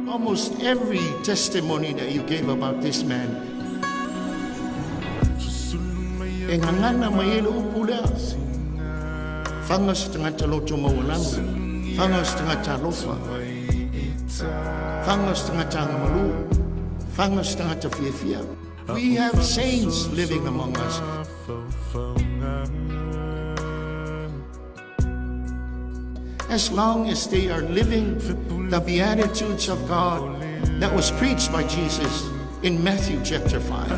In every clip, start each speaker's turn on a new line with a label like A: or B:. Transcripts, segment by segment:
A: almost every testimony that you gave about this man. E ngangana maelo upula. Fangas tengah caloco mawalang. Fangas tengah calofa. Fangas tengah cangamalu. Fangas tengah cafiafia. We have saints living among us. As long as they are living the Beatitudes of God that was preached by Jesus in Matthew chapter 5.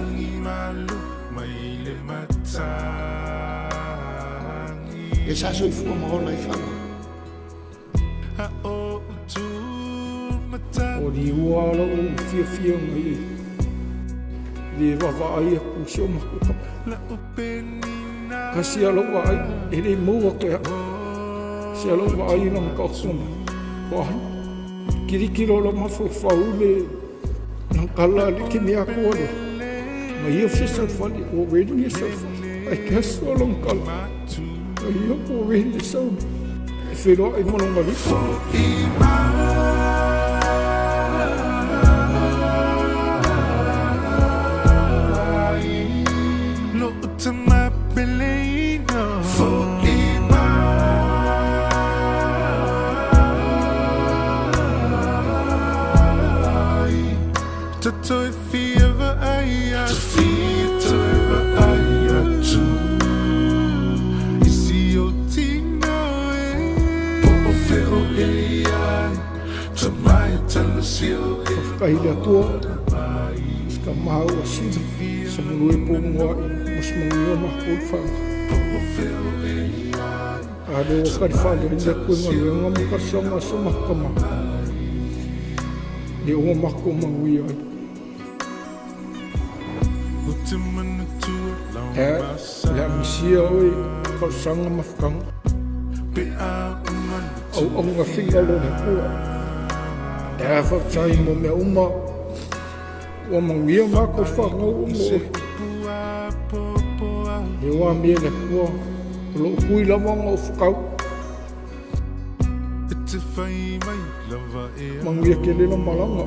B: O di wala o fia ngai di Maua'i ku sio maku kasi alo ai ele mo ko si alo ai nang ka sum ko kiri lo mafu faule nang kala ki mi aku le mai ofisa fali o wedi so ai kas o long kala ai o wedi so fero ai mo long mali Kahila tua ska mau assim sebelum pungwa mus mengomah kulfa ada wakar fala inda kun ngam kasama sama kama di omah ko manguya la misia oi kasanga mafkang au ngafingalo ni kuwa Dafa chai mo me uma o mangia mako whanga umo e wa me le kua lo kui la wanga o whakau mangia ke le na malanga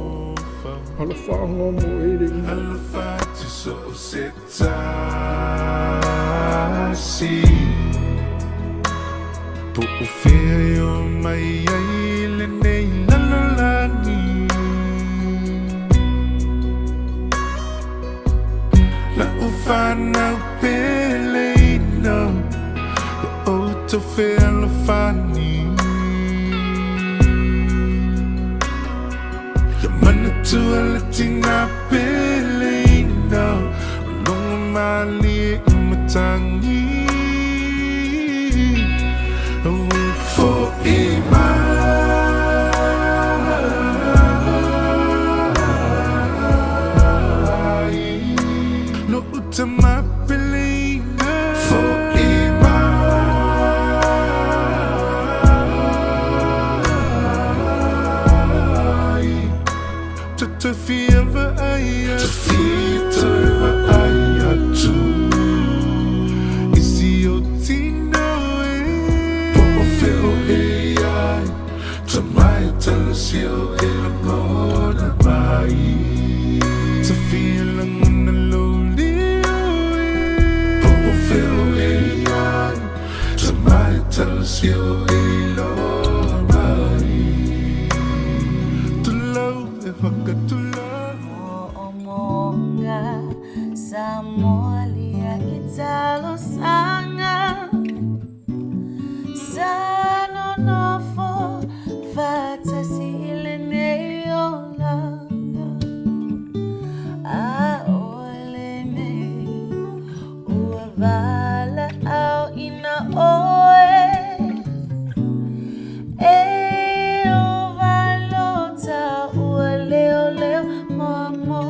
B: ala whanga mo e le ina po o whea o mai ai le nei Fana pelino auto feel funny the man to a latina pelino long mali matangi for to my belief for to feel the aya to feel the aya too is your tino for feel ai to my tell us you in the bai to feel tell us you alone to love if I got to love
C: omonga samolia italo sanga sano no fo fata sile neola a ole me uvala au ina oe Mamo,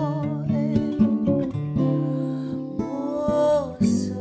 C: oh, so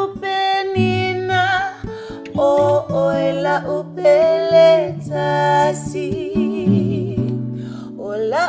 C: upenina oila upeletasi ola